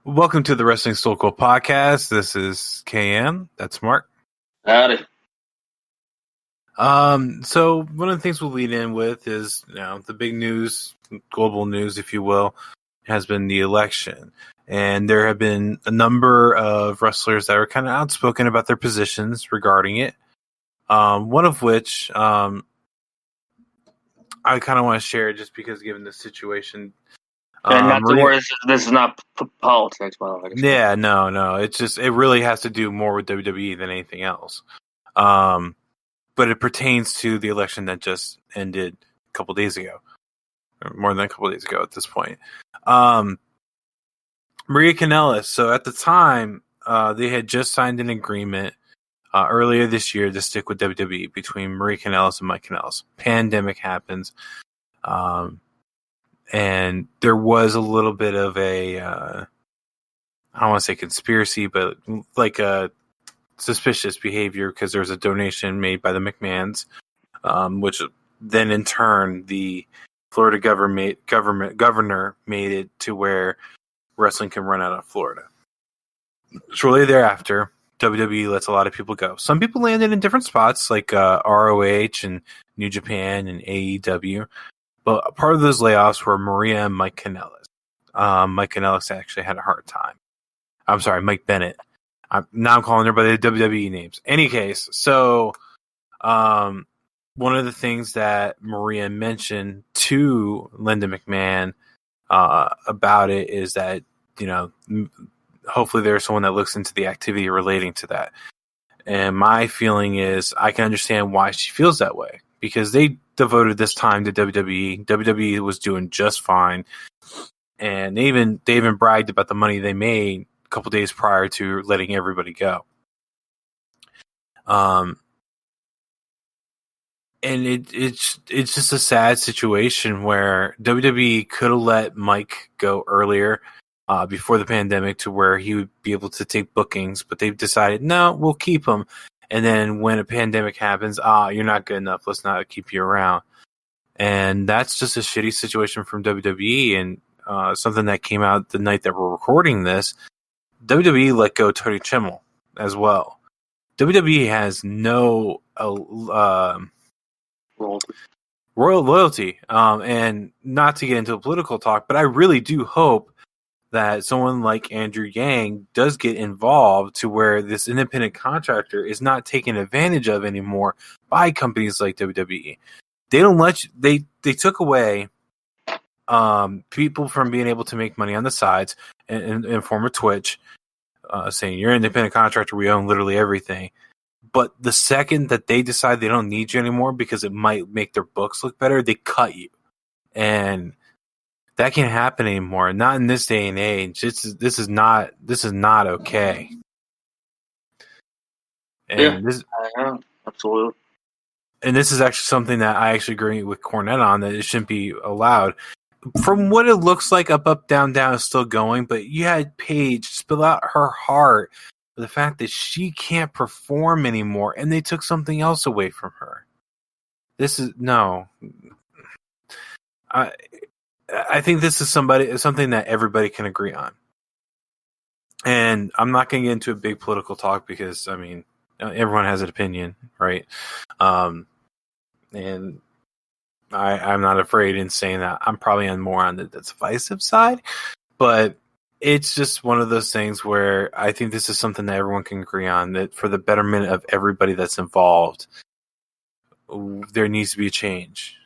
Welcome to the Wrestling Stoical Podcast. This is KM. That's Mark. Howdy. So one of the things we'll lead in with is, the big news, global news, if you will, has been the election. And there have been a number of wrestlers that are kind of outspoken about their positions regarding it. One of which I kind of want to share just because given the situation. And not to worry, this is not politics, by the way. Yeah, no. It's just, it really has to do more with WWE than anything else. But it pertains to the election that just ended a couple days ago, or more than a couple days ago at this point. Maria Kanellis. So at the time, they had just signed an agreement earlier this year to stick with WWE between Maria Kanellis and Mike Kanellis. Pandemic happens. And there was a little bit of a, I don't want to say conspiracy, but like a suspicious behavior because there was a donation made by the McMahons, which then in turn the Florida governor made it to where wrestling can run out of Florida. Shortly thereafter, WWE lets a lot of people go. Some people landed in different spots like ROH and New Japan and AEW. But part of those layoffs were Maria and Mike Kanellis. Mike Kanellis actually had a hard time. I'm sorry, Mike Bennett. Now I'm calling everybody the WWE names. Any case, so one of the things that Maria mentioned to Linda McMahon about it is that, hopefully there's someone that looks into the activity relating to that. And my feeling is I can understand why she feels that way because they devoted this time to WWE. WWE was doing just fine. And they even bragged about the money they made a couple days prior to letting everybody go. And it's just a sad situation where WWE could have let Mike go earlier before the pandemic to where he would be able to take bookings, but they've decided, no, we'll keep him. And then when a pandemic happens, you're not good enough. Let's not keep you around. And that's just a shitty situation from WWE. And something that came out the night that we're recording this, WWE let go Tony Chimmel as well. WWE has no royal loyalty. And not to get into a political talk, but I really do hope that someone like Andrew Yang does get involved to where this independent contractor is not taken advantage of anymore by companies like WWE. They don't let you, they took away people from being able to make money on the sides in form of Twitch, saying you're an independent contractor, we own literally everything. But the second that they decide they don't need you anymore because it might make their books look better, they cut you. And that can't happen anymore. Not in this day and age. This is not okay. And absolutely. And this is actually something that I actually agree with Cornette on, that it shouldn't be allowed. From what it looks like, up, down is still going, but you had Paige spill out her heart for the fact that she can't perform anymore, and they took something else away from her. This is no. I think this is something that everybody can agree on. And I'm not going to get into a big political talk because, I mean, everyone has an opinion, right? And I'm not afraid in saying that. I'm probably more on the divisive side, but it's just one of those things where I think this is something that everyone can agree on, that for the betterment of everybody that's involved, there needs to be a change.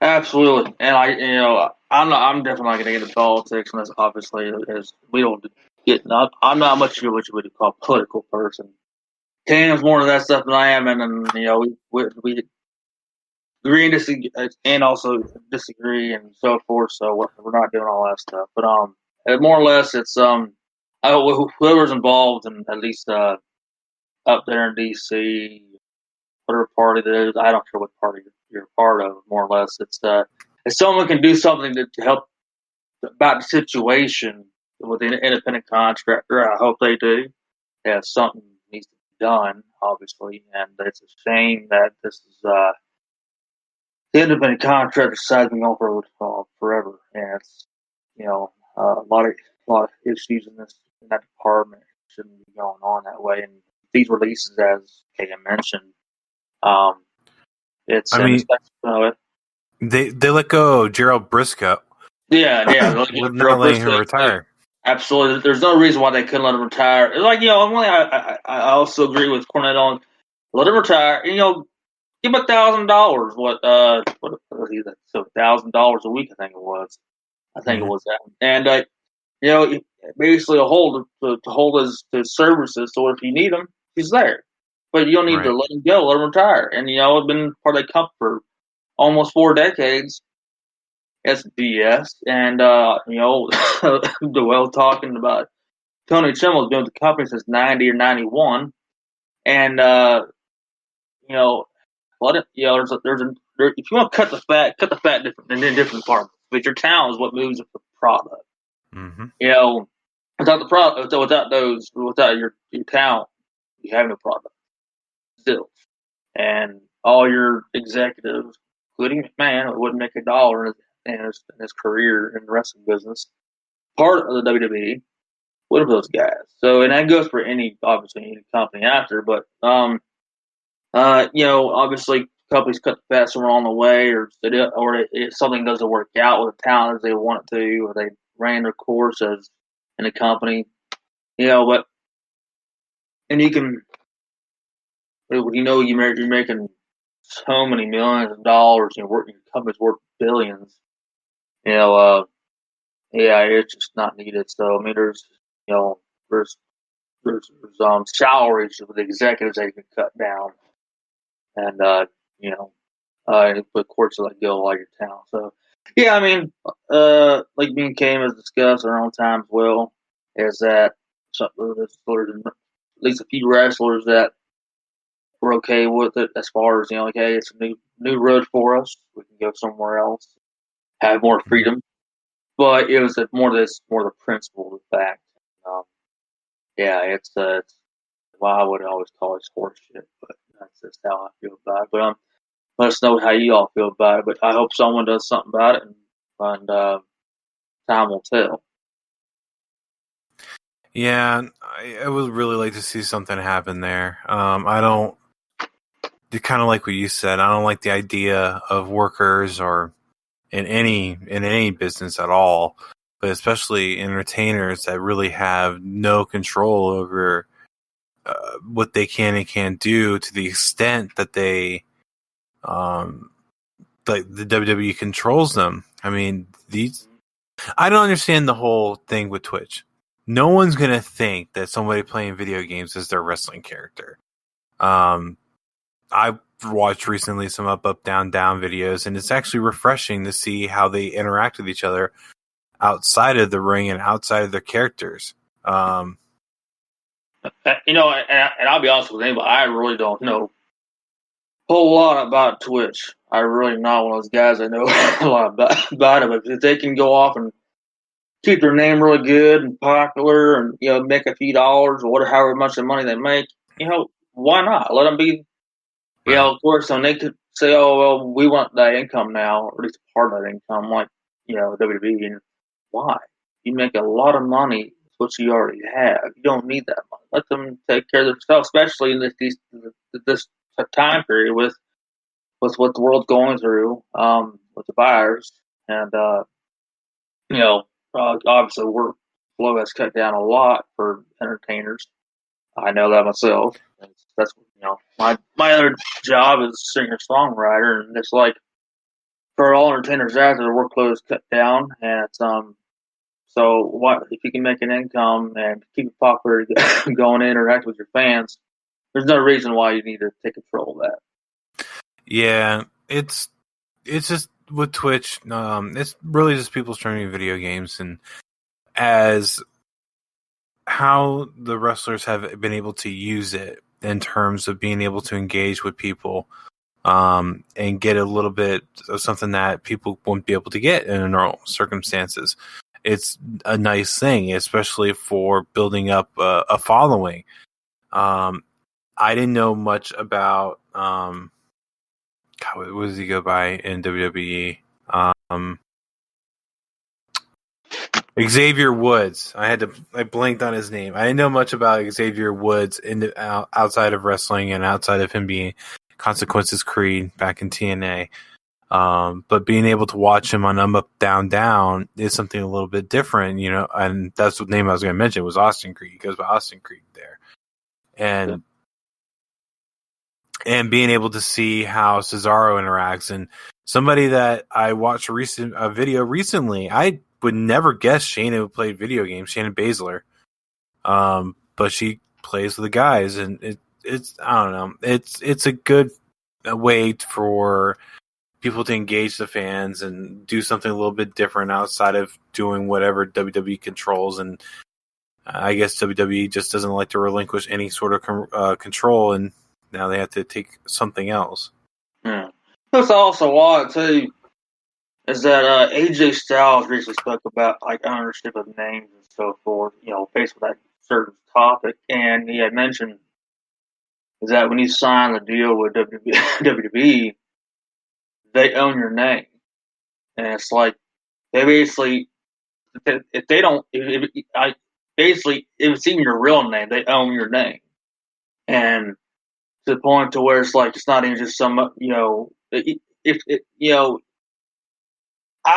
Absolutely, and I'm definitely not going to get into politics, unless obviously as we don't get. I'm not much of what you would call a political person. Cam's more of that stuff than I am, and we agree and disagree, and also disagree and so forth. So we're not doing all that stuff, but more or less it's whoever's involved, and at least up there in DC, whatever party that is, I don't care what party you're a part of. More or less, it's if someone can do something to help about the situation with an independent contractor, I hope they do. Yeah, something needs to be done, obviously, and it's a shame that this is the independent contractor side been on for forever, and it's a lot of issues in that department. Shouldn't be going on that way. And these releases, as Kagan mentioned, um, it's I and mean, especially, they let go of Gerald Briscoe. yeah, With not letting him retire. Absolutely. There's no reason why they couldn't let him retire. It's like, I also agree with Cornette on let him retire. And, give him $1,000. What was he? So $1,000 a week, I think it was. I think it was that. And basically to hold his services. So if you need him, he's there. But you don't need to Right. let him go. Let him retire. And I've been part of the company for almost 4 decades. That's BS. And Doyle talking about Tony Chimmel's been with the company since 90 or 91, and let it. If you want to cut the fat different in different departments. But your talent is what moves the product. Mm-hmm. Without the product, without your talent, you have no product still. And all your executives, including McMahon, wouldn't make $1 in his career in the wrestling business. Part of the WWE. What are those guys? So, and that goes for any company after, but obviously companies cut the fat somewhere along the way, or if something doesn't work out with the talent as they want it to, or they ran their course as in a company, but and you can, you're making so many millions of dollars, your company's worth billions, yeah, it's just not needed. So I mean, there's salaries of the executives that you can cut down, and put courts like go all your town. So yeah, I mean, like me and Cam has discussed our own time as well, is that there's at least a few wrestlers that were okay with it as far as like, hey, it's a new road for us. We can go somewhere else, have more freedom. But it was more the principle of the fact. Um, yeah, it's well, I would always call it horse shit, but that's just how I feel about it. But let us know how you all feel about it. But I hope someone does something about it, and time will tell. Yeah, I would really like to see something happen there. I don't. Kind of like what you said. I don't like the idea of workers or in any business at all, but especially entertainers that really have no control over what they can and can't do to the extent that they, like the WWE controls them. I mean, I don't understand the whole thing with Twitch. No one's gonna think that somebody playing video games is their wrestling character. I watched recently some up, down, down videos, and it's actually refreshing to see how they interact with each other outside of the ring and outside of their characters. And I'll be honest with you, but I really don't know a whole lot about Twitch. I really not one of those guys that know a lot about it. But if they can go off and keep their name really good and popular, and make a few dollars or whatever, however much of money they make, why not? Let them be. Right. Of course, and they could say, "Oh, well, we want that income now, or at least part of that income," like WWE. And why? You make a lot of money with what you already have. You don't need that money. Let them take care of themselves, especially in this time period with what the world's going through with the virus, and obviously workflow has cut down a lot for entertainers. I know that myself. That's my other job is singer songwriter, and it's like for all entertainers out there, the workload is cut down, and it's so what if you can make an income and keep it popular, going to interact with your fans? There's no reason why you need to take control of that. Yeah, it's just with Twitch. It's really just people streaming video games, and as how the wrestlers have been able to use it in terms of being able to engage with people, and get a little bit of something that people won't be able to get in normal circumstances. It's a nice thing, especially for building up a following. I didn't know much about God, what does he go by in WWE? Xavier Woods. I blanked on his name. I didn't know much about Xavier Woods outside of wrestling and outside of him being Consequences Creed back in TNA. But being able to watch him on Up, Down, Down is something a little bit different, and that's the name I was going to mention was Austin Creed. He goes by Austin Creed there. And being able to see how Cesaro interacts, and somebody that I watched a video recently, I would never guess Shayna would play video games, Shayna Baszler. But she plays with the guys, and it's I don't know, it's a good way for people to engage the fans and do something a little bit different outside of doing whatever WWE controls. And I guess WWE just doesn't like to relinquish any sort of control, and now they have to take something else. Yeah. That's also why, too, is that AJ Styles recently spoke about like ownership of names and so forth, based on that certain topic. And he had mentioned is that when you sign the deal with WWE, they own your name. And it's like, they basically, if they don't, basically, if it's even your real name, they own your name. And to the point to where it's like, it's not even just some, I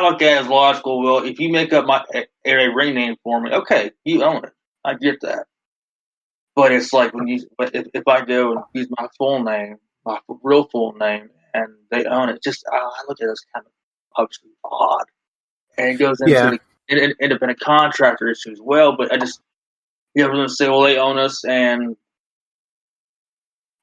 look at it as logical. Well, if you make up a ring name for me, okay, you own it. I get that. But it's like if I go and use my full name, my real full name, and they own it, I look at it as kind of obviously odd. And it goes into the independent contractor issue as well. But everyone's say, well, they own us, and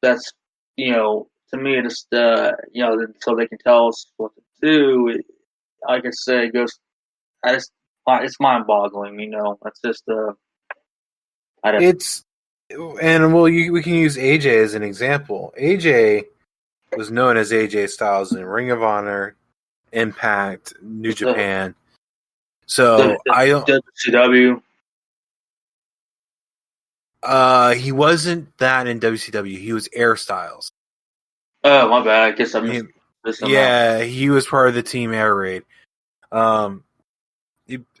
that's to me, it's so they can tell us what to do. Like I say, it goes. It's mind-boggling. That's just we can use AJ as an example. AJ was known as AJ Styles in Ring of Honor, Impact, New Japan. So I don't. WCW. He wasn't that in WCW. He was Air Styles. Oh, my bad. I guess I missed. He was part of the Team Air Raid. And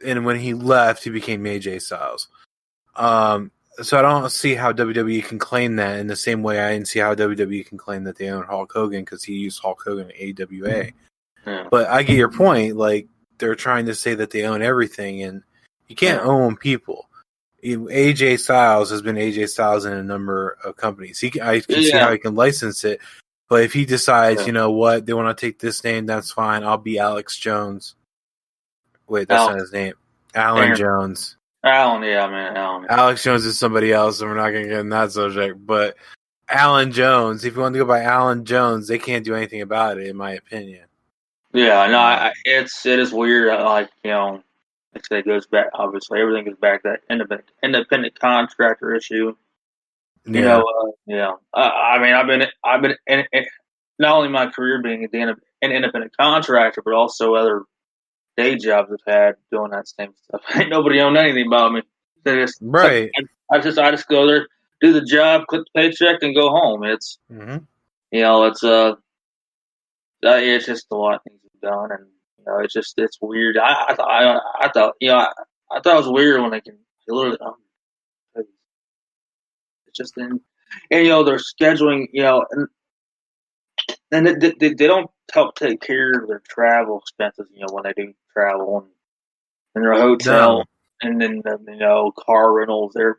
when he left, he became AJ Styles. So I don't see how WWE can claim that in the same way I didn't see how WWE can claim that they own Hulk Hogan because he used Hulk Hogan in AWA. Yeah. But I get your point. Like, they're trying to say that they own everything, and you can't own people. AJ Styles has been AJ Styles in a number of companies. I can see how he can license it. But if he decides, you know what, they want to take this name, that's fine. I'll be Alex Jones. Wait, that's not his name. Alan Jones. Alan, man, Alan. Alex Jones is somebody else, and we're not going to get in that subject. But Alan Jones, if you want to go by Alan Jones, they can't do anything about it, in my opinion. Yeah, no, it is weird. Like, it goes back. Obviously, everything goes back to that independent contractor issue. Yeah. I mean, I've been in not only my career being an independent contractor, but also other day jobs I've had doing that same stuff. Ain't nobody owned anything about me. Right. I just go there, do the job, click the paycheck, and go home. It's it's just a lot of things we've done, and it's weird. I thought it was weird when they can literally. It's just and they're scheduling and they don't help take care of their travel expenses when they do travel and their hotel and then car rentals, their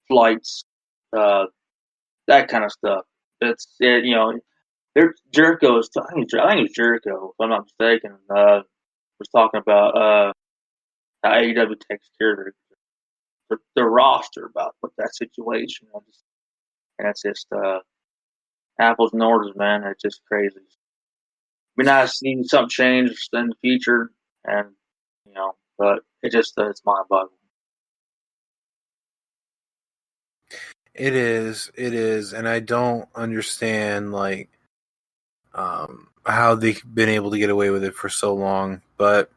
flights, that kind of stuff. Jericho's. I think it's Jericho, if I'm not mistaken. Was talking about how AEW takes care of their roster about with that situation. And it's just apples and oranges, man. It's just crazy. Be nice to see something change in the future, and but it's mind-boggling. It is, and I don't understand how they've been able to get away with it for so long. But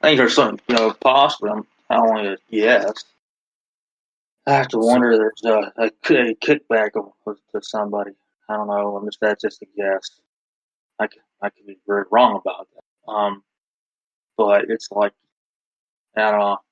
I think there's something possible. I only a guess. I have to wonder if there's a kickback to somebody. I don't know. That's just a guess. I could be very wrong about that. But it's like at all.